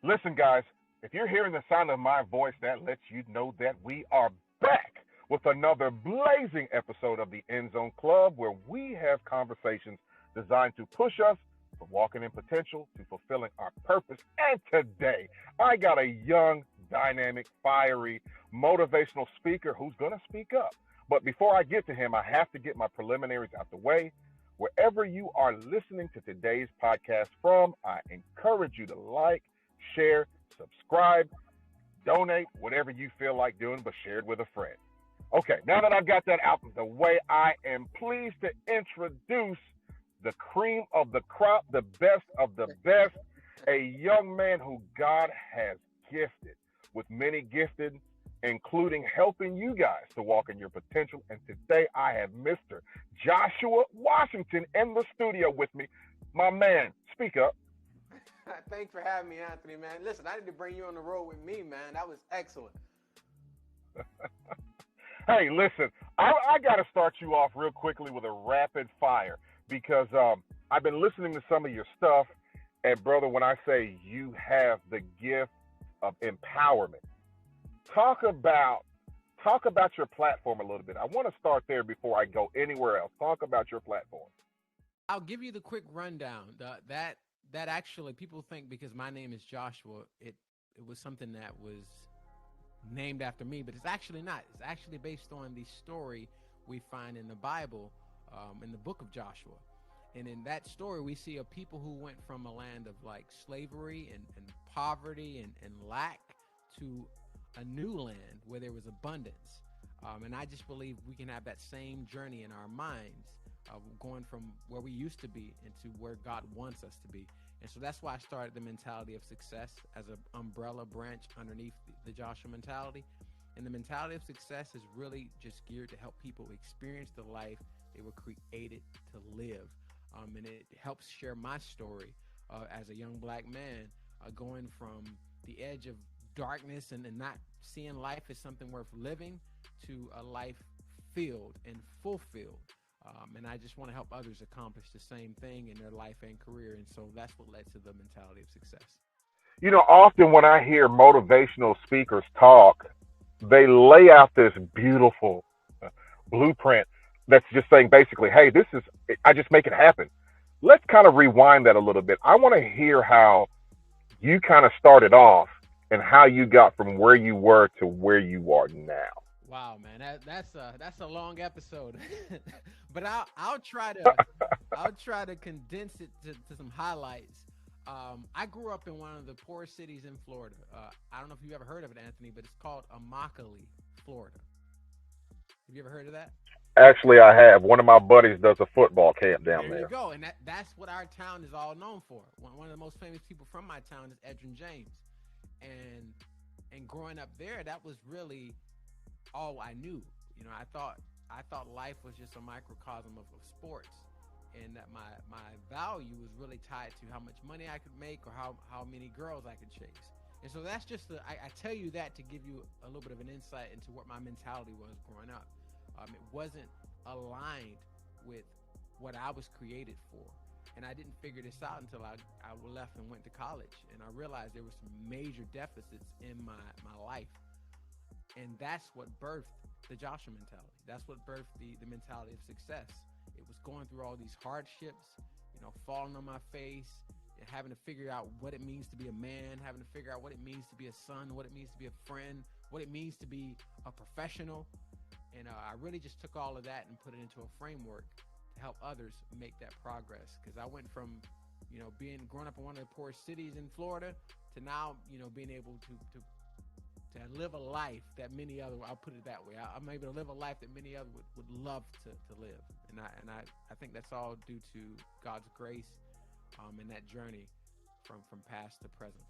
Listen, guys, if you're hearing the sound of my voice, that lets you know that we are back with another blazing episode of the End Zone Club, where we have conversations designed to push us from walking in potential to fulfilling our purpose. And today, I got a young, dynamic, fiery, motivational speaker who's going to speak up. But before I get to him, I have to get my preliminaries out the way. Wherever you are listening to today's podcast from, I encourage you to like, share, subscribe, donate, whatever you feel like doing, but share it with a friend. Okay, now that I've got that out of the way, I am pleased to introduce the cream of the crop, the best of the best, a young man who God has gifted with many gifted, including helping you guys to walk in your potential. And today I have Mr. Joshua Washington in the studio with me. My man, speak up. Thanks for having me, Anthony, man. Listen, I need to bring you on the road with me, man. That was excellent. Hey, listen, I got to start you off real quickly with a rapid fire because I've been listening to some of your stuff. And, brother, when I say you have the gift of empowerment, talk about talk about your platform a little bit. I want to start there before I go anywhere else. Talk about your platform. I'll give you the quick rundown. That actually people think because my name is Joshua, it was something that was named after me, but it's actually not. It's actually based on the story we find in the Bible, in the book of Joshua. And in that story, we see a people who went from a land of like slavery and poverty and lack to a new land where there was abundance. And I just believe we can have that same journey in our minds, going from where we used to be into where God wants us to be. And so that's why I started the mentality of success as an umbrella branch underneath the Joshua mentality. And the mentality of success is really just geared to help people experience the life they were created to live. And it helps share my story as a young black man, going from the edge of darkness and not seeing life as something worth living to a life filled and fulfilled. And I just want to help others accomplish the same thing in their life and career. And so that's what led to the mentality of success. You know, often when I hear motivational speakers talk, they lay out this beautiful blueprint that's just saying basically, hey, this is, I just make it happen. Let's kind of rewind that a little bit. I want to hear how you kind of started off and how you got from where you were to where you are now. Wow, man, that's a long episode, but I'll try to condense it to some highlights. I grew up in one of the poorest cities in Florida. I don't know if you ever heard of it, Anthony, but it's called Immokalee, Florida. Have you ever heard of that? Actually, I have. One of my buddies does a football camp down There you there. go, and that's what our town is all known for. One of the most famous people from my town is Edrin James, and growing up there, that was really all I knew. I thought life was just a microcosm of sports, and that my value was really tied to how much money I could make or how many girls I could chase. And so that's just I tell you that to give you a little bit of an insight into what my mentality was growing up. It wasn't aligned with what I was created for. And I didn't figure this out until I left and went to college. And I realized there were some major deficits in my life. And that's what birthed the Joshua mentality. That's what birthed the mentality of success. It was going through all these hardships, falling on my face, and having to figure out what it means to be a man, having to figure out what it means to be a son, what it means to be a friend, what it means to be a professional. And I really just took all of that and put it into a framework to help others make that progress. Because I went from, being growing up in one of the poorest cities in Florida to now, being able to live a life that many other, I'll put it that way. I'm able to live a life that many others would love to live. And I think that's all due to God's grace, and that journey from past to present.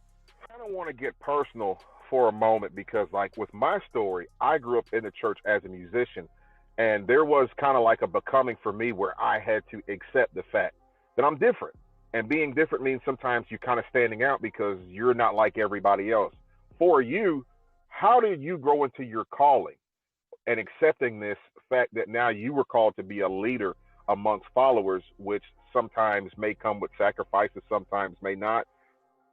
I don't want to get personal for a moment because, like, with my story, I grew up in the church as a musician, and there was kind of like a becoming for me where I had to accept the fact that I'm different. And being different means sometimes you're kind of standing out because you're not like everybody else. For you, how did you grow into your calling and accepting this fact that now you were called to be a leader amongst followers, which sometimes may come with sacrifices, sometimes may not?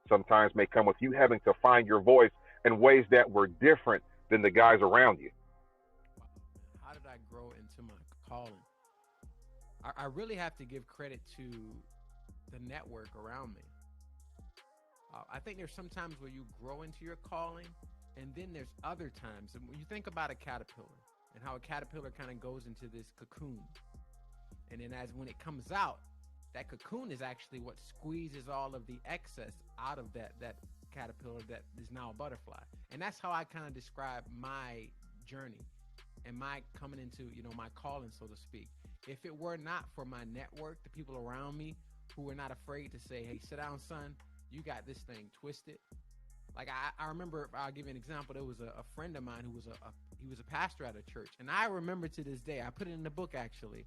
sometimes may come with you having to find your voice in ways that were different than the guys around you. Wow, man. How did I grow into my calling? I really have to give credit to the network around me. I think there's sometimes where you grow into your calling, and then there's other times. And when you think about a caterpillar and how a caterpillar kind of goes into this cocoon, and then as when it comes out, that cocoon is actually what squeezes all of the excess out of that caterpillar that is now a butterfly. And that's how I kind of describe my journey and my coming into, my calling, so to speak. If it were not for my network, the people around me who were not afraid to say, hey, sit down, son, you got this thing twisted. Like I remember, I'll give you an example. There was a friend of mine who was he was a pastor at a church. And I remember to this day, I put it in the book actually.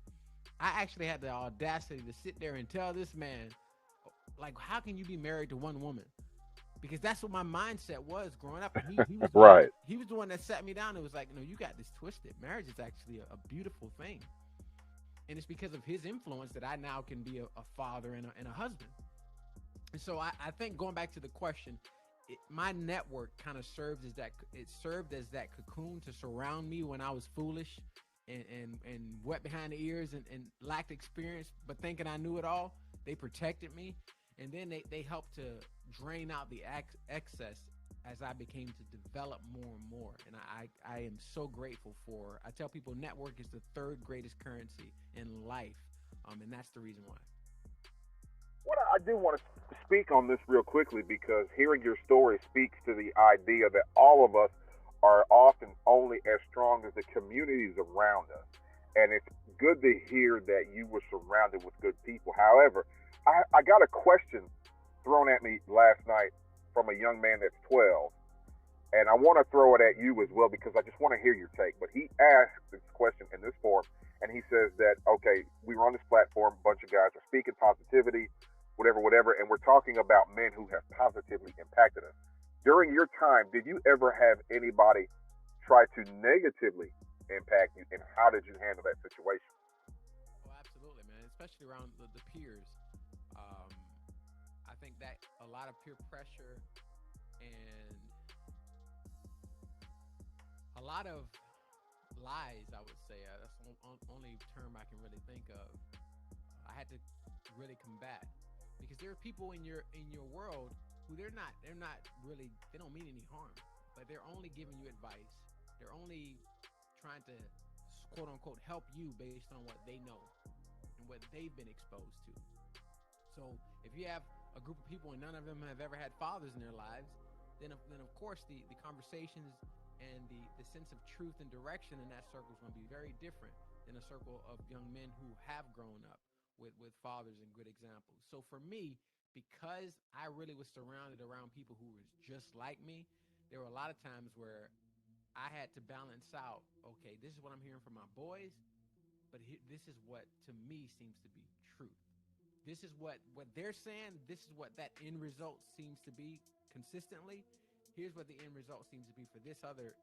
I actually had the audacity to sit there and tell this man, like, how can you be married to one woman? Because that's what my mindset was growing up. And he was right. He was the one that sat me down and was like, no, you got this twisted. Marriage is actually a beautiful thing. And it's because of his influence that I now can be a father and a husband. And so I think going back to the question, my network kind of served as that cocoon to surround me when I was foolish and wet behind the ears and lacked experience, but thinking I knew it all. They protected me, and then they helped to drain out the excess as I became to develop more and more. And I am so grateful for. I tell people network is the third greatest currency in life, and that's the reason why. What I do want to speak on this real quickly because hearing your story speaks to the idea that all of us are often only as strong as the communities around us. And it's good to hear that you were surrounded with good people. However, I got a question thrown at me last night from a young man that's 12. And I want to throw it at you as well because I just want to hear your take. But he asked this question in this form, and he says that, okay, we were on this platform, a bunch of guys are speaking positivity, whatever, and we're talking about men who have positively impacted us. During your time, did you ever have anybody try to negatively impact you, and how did you handle that situation? Oh, absolutely, man. Especially around the peers. I think that a lot of peer pressure and a lot of lies, I would say. That's the only term I can really think of. I had to really combat because there are people in your world who they don't mean any harm, but they're only giving you advice. They're only trying to quote unquote help you based on what they know and what they've been exposed to. So if you have a group of people and none of them have ever had fathers in their lives, then of course the conversations and the sense of truth and direction in that circle is going to be very different than a circle of young men who have grown up with fathers and good examples. So for me, because I really was surrounded around people who were just like me, there were a lot of times where I had to balance out, okay, this is what I'm hearing from my boys, but this is what to me seems to be truth. This is what they're saying. This is what that end result seems to be consistently. Here's what the end result seems to be for this other,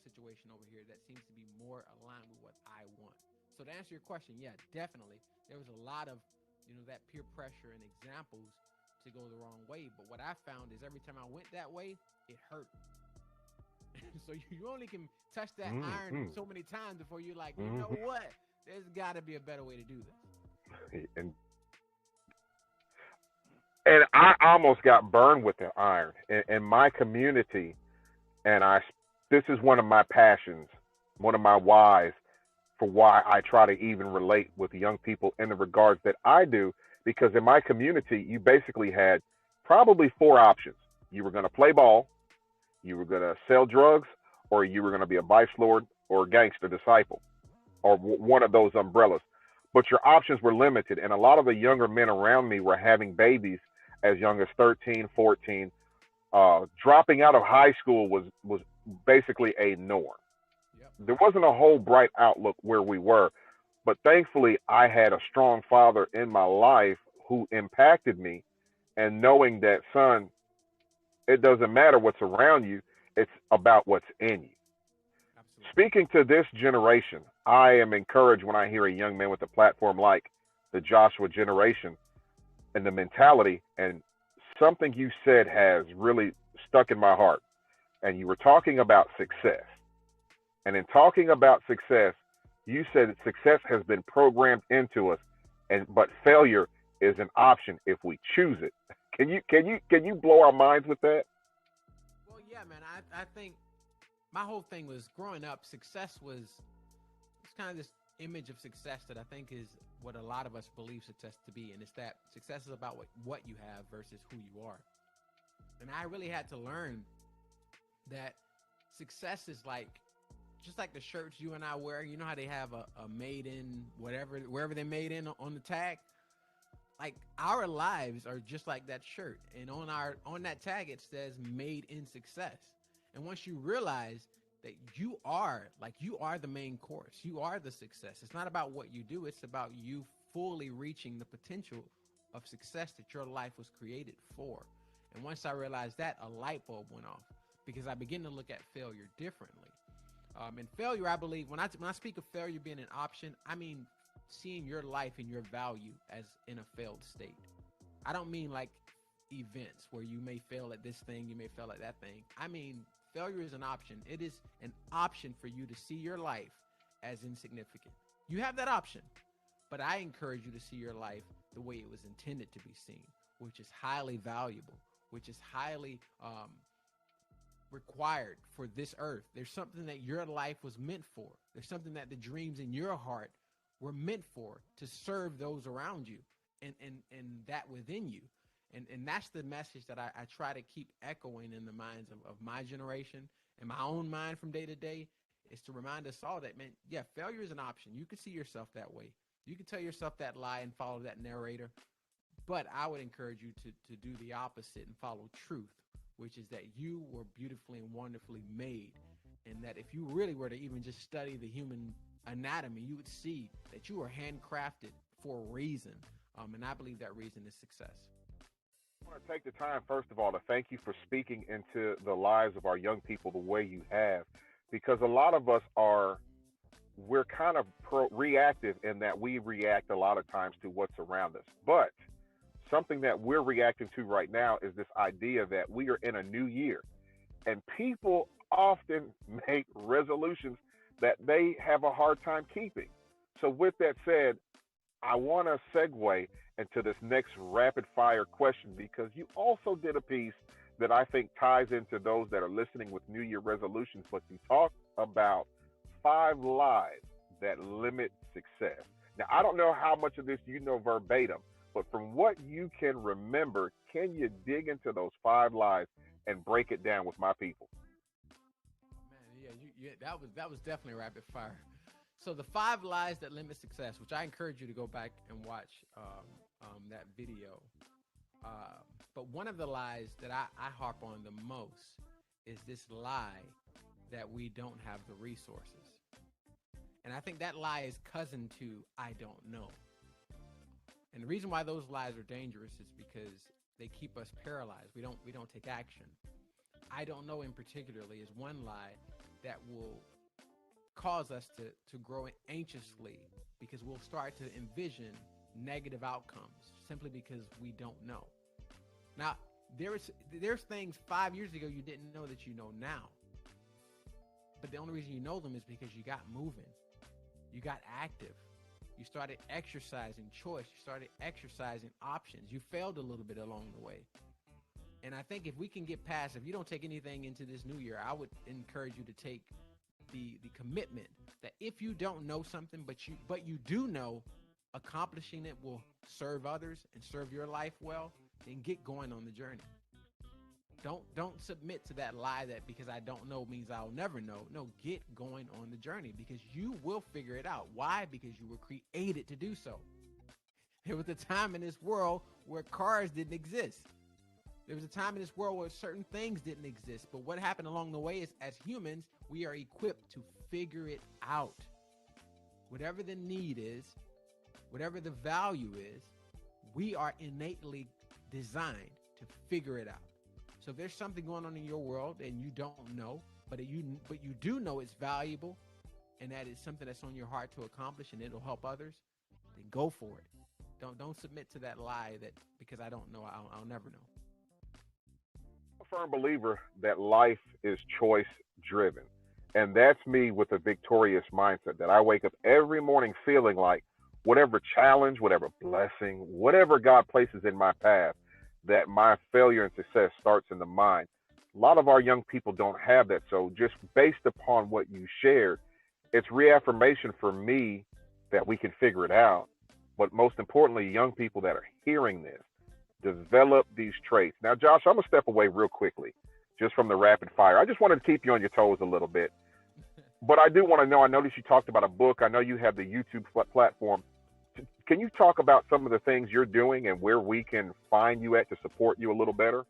situation over here that seems to be more aligned with what I want. So to answer your question, yeah, definitely. There was a lot of, that peer pressure and examples to go the wrong way. But what I found is every time I went that way, it hurt. So you only can touch that iron so many times before you're like, you know what? There's got to be a better way to do this. And I almost got burned with the iron in my community, and this is one of my passions, one of my whys for why I try to even relate with young people in the regards that I do, because in my community, you basically had probably four options. You were going to play ball, you were going to sell drugs, or you were going to be a vice lord or a gangster disciple, or one of those umbrellas. But your options were limited, and a lot of the younger men around me were having babies as young as 13, 14. Dropping out of high school was basically a norm. Yep. There wasn't a whole bright outlook where we were, but thankfully I had a strong father in my life who impacted me, and knowing that, son, it doesn't matter what's around you, it's about what's in you. Absolutely. Speaking to this generation, I am encouraged when I hear a young man with a platform like the Joshua generation and the mentality and something you said has really stuck in my heart. And you were talking about success. And in talking about success, you said that success has been programmed into us, and but failure is an option if we choose it. Can you blow our minds with that? Well, yeah, man. I think my whole thing was growing up. Success was it's kind of this image of success that I think is what a lot of us believe success to be, and it's that success is about what you have versus who you are. And I really had to learn that success is like just like the shirts you and I wear. You know how they have a made in whatever wherever they made in on the tag. Like our lives are just like that shirt, and on that tag it says "Made in Success." And once you realize that you are the main course, you are the success. It's not about what you do; it's about you fully reaching the potential of success that your life was created for. And once I realized that, a light bulb went off because I begin to look at failure differently. And failure, I believe, when I speak of failure being an option, I mean seeing your life and your value as in a failed state. I don't mean like events where you may fail at this thing, you may fail at that thing. I mean failure is an option. It is an option for you to see your life as insignificant. You have that option, but I encourage you to see your life the way it was intended to be seen, which is highly valuable, which is highly required for this earth. There's something that your life was meant for. There's something that the dreams in your heart were meant for to serve those around you and that within you. And that's the message that I try to keep echoing in the minds of my generation and my own mind from day to day is to remind us all that, man, yeah, failure is an option. You can see yourself that way. You can tell yourself that lie and follow that narrator. But I would encourage you to do the opposite and follow truth, which is that you were beautifully and wonderfully made. And that if you really were to even just study the human anatomy, you would see that you were handcrafted for a reason. And I believe that reason is success. I want to take the time, first of all, to thank you for speaking into the lives of our young people the way you have, because a lot of us are, we're kind of reactive in that we react a lot of times to what's around us. But something that we're reacting to right now is this idea that we are in a new year, and people often make resolutions that they have a hard time keeping. So, with that said, I want to segue into this next rapid fire question because you also did a piece that I think ties into those that are listening with New Year resolutions, but you talked about 5 lies that limit success. Now, I don't know how much of this you know verbatim, but from what you can remember, can you dig into those 5 lies and break it down with my people? Man, that was definitely rapid fire. So the 5 lies that limit success, which I encourage you to go back and watch that video. But one of the lies that I harp on the most is this lie that we don't have the resources. And I think that lie is cousin to I don't know. And the reason why those lies are dangerous is because they keep us paralyzed. We don't take action. I don't know in particularly is one lie that will cause us to grow anxiously because we'll start to envision negative outcomes simply because we don't know. Now, there's things 5 years ago you didn't know that you know now. But the only reason you know them is because you got moving. You got active. You started exercising choice. You started exercising options. You failed a little bit along the way. And I think if we can get past, if you don't take anything into this new year, I would encourage you to take the commitment that if you don't know something, but you do know accomplishing it will serve others and serve your life well, then get going on the journey. Don't submit to that lie that because I don't know means I'll never know. No, get going on the journey because you will figure it out. Why? Because you were created to do so. There was a time in this world where cars didn't exist. There was a time in this world where certain things didn't exist. But what happened along the way is as humans, we are equipped to figure it out. Whatever the need is, whatever the value is, we are innately designed to figure it out. So if there's something going on in your world and you don't know, but you do know it's valuable and that it's something that's on your heart to accomplish and it'll help others, then go for it. Don't submit to that lie that because I don't know, I'll never know. firm believer that life is choice driven. And that's me with a victorious mindset that I wake up every morning feeling like whatever challenge, whatever blessing, whatever God places in my path, that my failure and success starts in the mind. A lot of our young people don't have that. So, just based upon what you shared, it's reaffirmation for me that we can figure it out. But most importantly, young people that are hearing this, develop these traits. Now, Josh, I'm going to step away real quickly just from the rapid fire. I just wanted to keep you on your toes a little bit. But I do want to know, I noticed you talked about a book. I know you have the YouTube platform. Can you talk about some of the things you're doing and where we can find you at to support you a little better?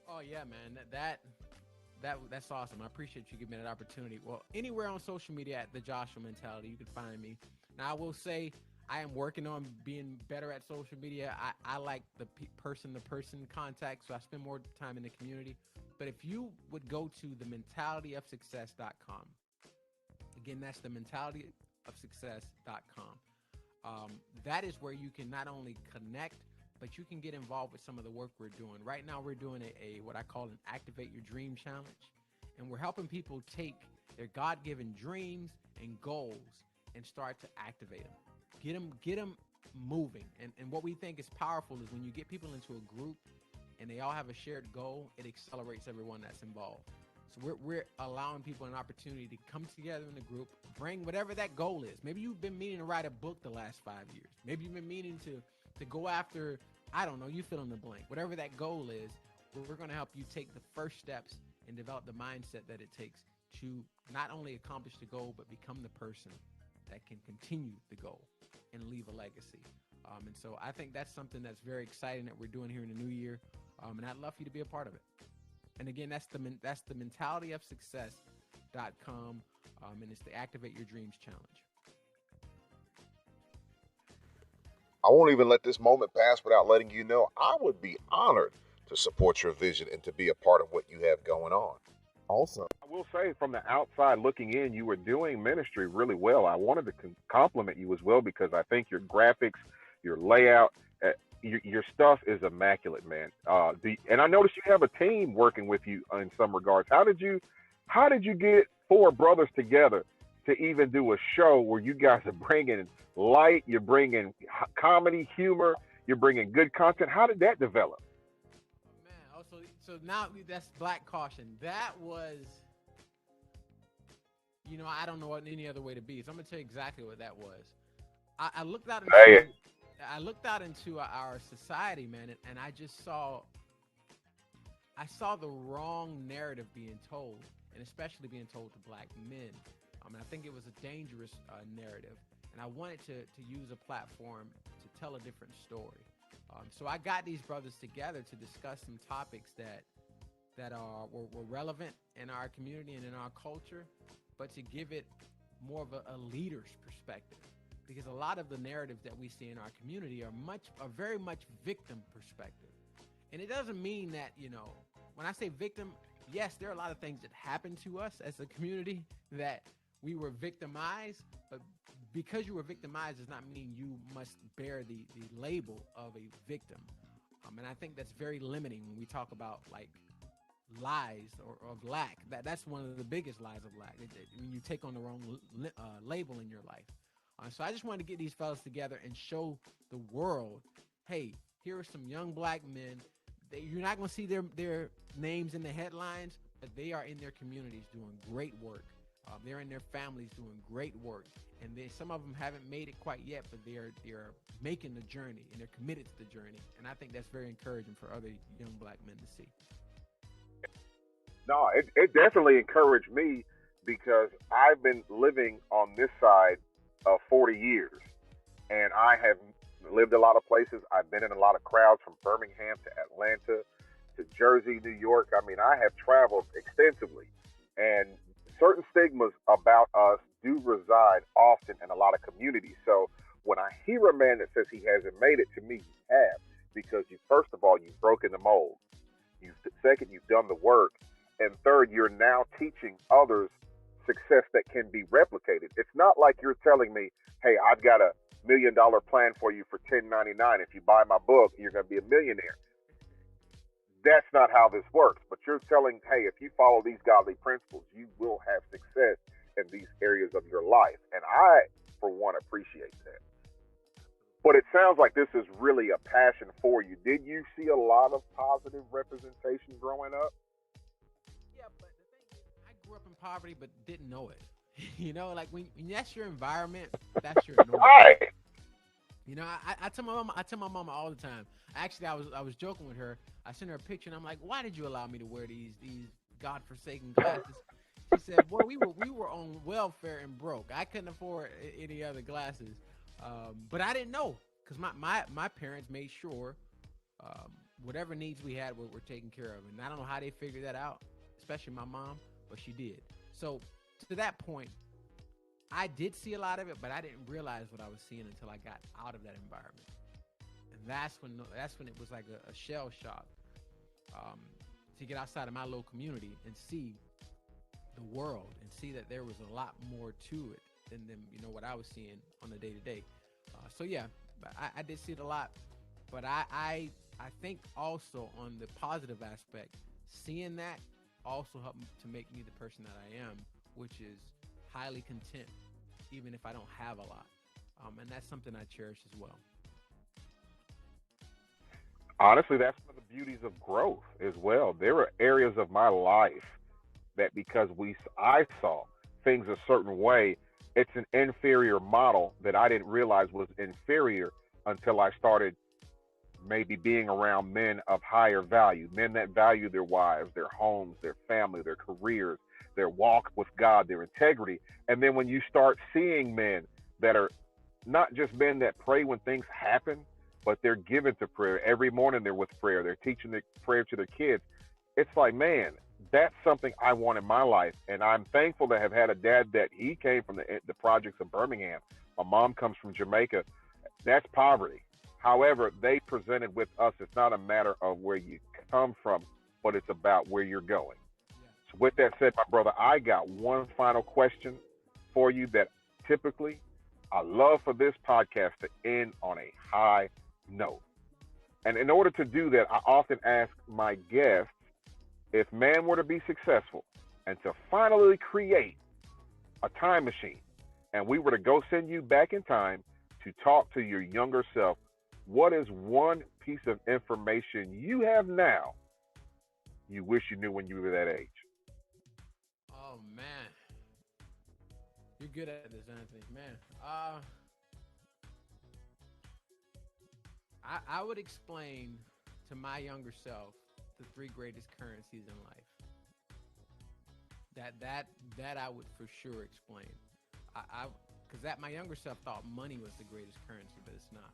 Oh yeah, man. That's awesome. I appreciate you giving me that opportunity. Well, anywhere on social media at the Joshua Mentality, you can find me. Now, I will say I am working on being better at social media. I like the person-to-person contact, so I spend more time in the community. But if you would go to thementalityofsuccess.com, again, that's thementalityofsuccess.com. That is where you can not only connect, but you can get involved with some of the work we're doing. Right now, we're doing a what I call an Activate Your Dream Challenge, and we're helping people take their God-given dreams and goals and start to activate them. Get them moving. And what we think is powerful is when you get people into a group and they all have a shared goal, it accelerates everyone that's involved. So we're allowing people an opportunity to come together in a group, bring whatever that goal is. Maybe you've been meaning to write a book the last 5 years. Maybe you've been meaning to go after, I don't know, you fill in the blank. Whatever that goal is, we're going to help you take the first steps and develop the mindset that it takes to not only accomplish the goal, but become the person that can continue the goal and leave a legacy. And so I think that's something that's very exciting that we're doing here in the new year. And I'd love for you to be a part of it. And again, that's the mentalityofsuccess.com. And it's the Activate Your Dreams Challenge. I won't even let this moment pass without letting you know I would be honored to support your vision and to be a part of what you have going on. Also, I will say from the outside looking in, you were doing ministry really well. I wanted to compliment you as well because I think your graphics, your layout, your stuff is immaculate, man. And I noticed you have a team working with you in some regards. How did you get four brothers together to even do a show where you guys are bringing light, you're bringing comedy, humor, you're bringing good content? How did that develop? So now that's Black Caution. That was, I don't know what any other way to be. So I'm gonna tell you exactly what that was. I looked out into our society, man, and I just saw the wrong narrative being told, and especially being told to black men. I think it was a dangerous narrative, and I wanted to use a platform to tell a different story. So I got these brothers together to discuss some topics that were relevant in our community and in our culture, but to give it more of a leader's perspective. Because a lot of the narratives that we see in our community are very much victim perspective. And it doesn't mean that, when I say victim, yes, there are a lot of things that happen to us as a community that we were victimized, but because you were victimized does not mean you must bear the label of a victim. And I think that's very limiting when we talk about like lies or of lack. That's one of the biggest lies of lack. When you take on the wrong label in your life. So I just wanted to get these fellas together and show the world, hey, here are some young black men. You're not going to see their names in the headlines, but they are in their communities doing great work. They're in their families doing great work. And some of them haven't made it quite yet, but they're making the journey and they're committed to the journey. And I think that's very encouraging for other young black men to see. No, it definitely encouraged me because I've been living on this side of 40 years, and I have lived a lot of places. I've been in a lot of crowds from Birmingham to Atlanta to Jersey, New York. I mean, I have traveled extensively, and certain stigmas about us do reside often in a lot of communities. So when I hear a man that says he hasn't made it, to me, you have, because first of all, you've broken the mold. Second, you've done the work. And third, you're now teaching others success that can be replicated. It's not like you're telling me, hey, I've got $1 million plan for you for $10.99. If you buy my book, you're going to be a millionaire. that's not how this works. But you're telling, hey, if you follow these godly principles, you will have success in these areas of your life. And I, for one, appreciate that. But it sounds like this is really a passion for you. Did you see a lot of positive representation growing up? Yeah, but the thing is, I grew up in poverty, but didn't know it. You know, like when that's your environment, that's your norm. Right. You know, I tell my mama all the time. Actually, I was joking with her. I sent her a picture, and I'm like, "Why did you allow me to wear these godforsaken glasses?" She said, "Boy, we were on welfare and broke. I couldn't afford any other glasses." But I didn't know because my parents made sure whatever needs we had were taken care of, and I don't know how they figured that out, especially my mom, but she did. So to that point, I did see a lot of it, but I didn't realize what I was seeing until I got out of that environment. And that's when it was like a shell shock to get outside of my little community and see the world and see that there was a lot more to it than what I was seeing on the day to day. So yeah, I did see it a lot, but I think also on the positive aspect, seeing that also helped to make me the person that I am, which is highly content, even if I don't have a lot. And that's something I cherish as well. Honestly, that's one of the beauties of growth as well. There are areas of my life that because I saw things a certain way, it's an inferior model that I didn't realize was inferior until I started maybe being around men of higher value, men that value their wives, their homes, their family, their careers, their walk with God, their integrity. And then when you start seeing men that are not just men that pray when things happen, but they're given to prayer. Every morning they're with prayer. They're teaching the prayer to their kids. It's like, man, that's something I want in my life. And I'm thankful to have had a dad that he came from the projects of Birmingham. My mom comes from Jamaica. That's poverty. However, they presented with us, it's not a matter of where you come from, but it's about where you're going. So with that said, my brother, I got one final question for you that typically I love for this podcast to end on a high note. And in order to do that, I often ask my guests, if man were to be successful and to finally create a time machine, and we were to go send you back in time to talk to your younger self, what is one piece of information you have now you wish you knew when you were that age? Oh man, you're good at this, Anthony. Man, I would explain to my younger self the three greatest currencies in life. That I would for sure explain. Because that my younger self thought money was the greatest currency, but it's not.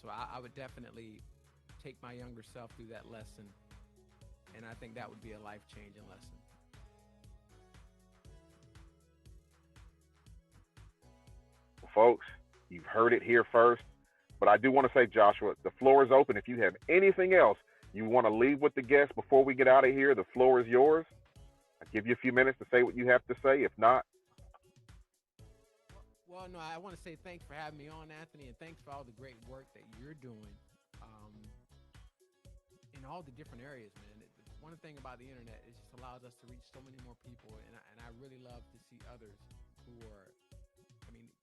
So I would definitely take my younger self through that lesson, and I think that would be a life-changing lesson. Folks, you've heard it here first, but I do want to say, Joshua, the floor is open. If you have anything else you want to leave with the guests before we get out of here, the floor is yours. I'll give you a few minutes to say what you have to say. If not, well, no, I want to say thanks for having me on, Anthony, and thanks for all the great work that you're doing in all the different areas, man. One thing about the internet is it just allows us to reach so many more people, and I really love to see others who are,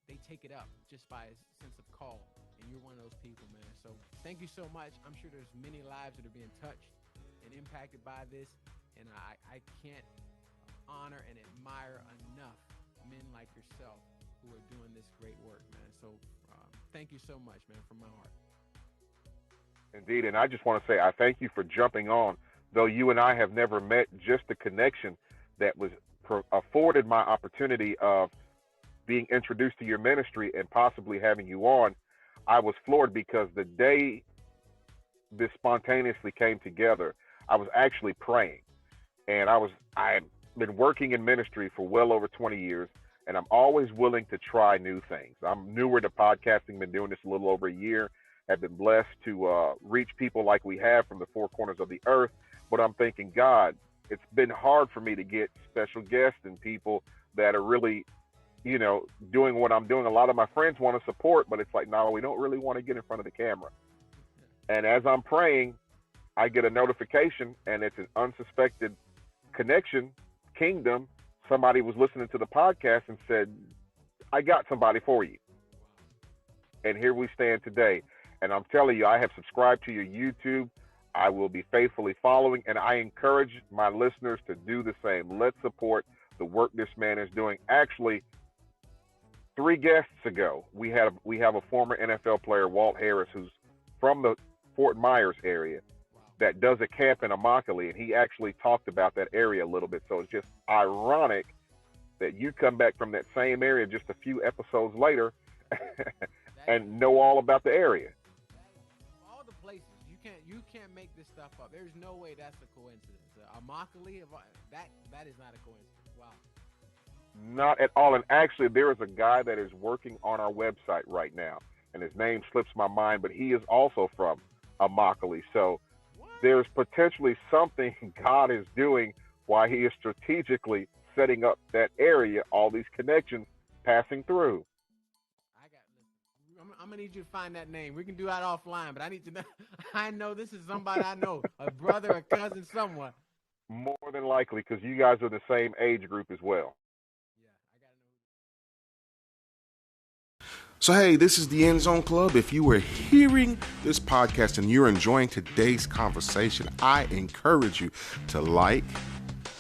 they take it up just by a sense of call, and you're one of those people, man. So thank you so much. I'm sure there's many lives that are being touched and impacted by this, and I can't honor and admire enough men like yourself who are doing this great work, man. So thank you so much, man, from my heart. Indeed, and I just want to say I thank you for jumping on. Though you and I have never met, just the connection that was afforded my opportunity of being introduced to your ministry and possibly having you on, I was floored because the day this spontaneously came together, I was actually praying. And I've been working in ministry for well over 20 years, and I'm always willing to try new things. I'm newer to podcasting, been doing this a little over a year, have been blessed to reach people like we have from the four corners of the earth. But I'm thinking, God, it's been hard for me to get special guests and people that are really, doing what I'm doing. A lot of my friends want to support, but it's like, no, we don't really want to get in front of the camera. And as I'm praying, I get a notification, and it's an unsuspected connection, kingdom. Somebody was listening to the podcast and said, I got somebody for you. And here we stand today. And I'm telling you, I have subscribed to your YouTube. I will be faithfully following, and I encourage my listeners to do the same. Let's support the work this man is doing. Actually, 3 guests ago, we have a former NFL player, Walt Harris, who's from the Fort Myers area, that does a camp in Immokalee, and he actually talked about that area a little bit. So it's just ironic that you come back from that same area just a few episodes later and know all about the area. All the places you can't make this stuff up. There's no way that's a coincidence. Immokalee, that is not a coincidence. Wow. Not at all. And actually, there is a guy that is working on our website right now, and his name slips my mind, but he is also from Immokalee. So there's potentially something God is doing while he is strategically setting up that area, all these connections passing through. I'm going to need you to find that name. We can do that offline, but I need to know. I know this is somebody I know, a brother, a cousin, someone. More than likely, because you guys are the same age group as well. So, hey, this is the End Zone Club. If you are hearing this podcast and you're enjoying today's conversation, I encourage you to like,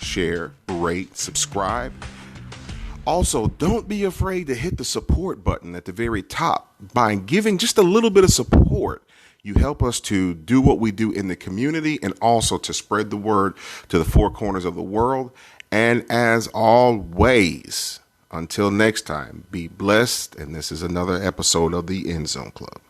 share, rate, subscribe. Also, don't be afraid to hit the support button at the very top. By giving just a little bit of support, you help us to do what we do in the community and also to spread the word to the 4 corners of the world. And as always, until next time, be blessed. And this is another episode of the End Zone Club.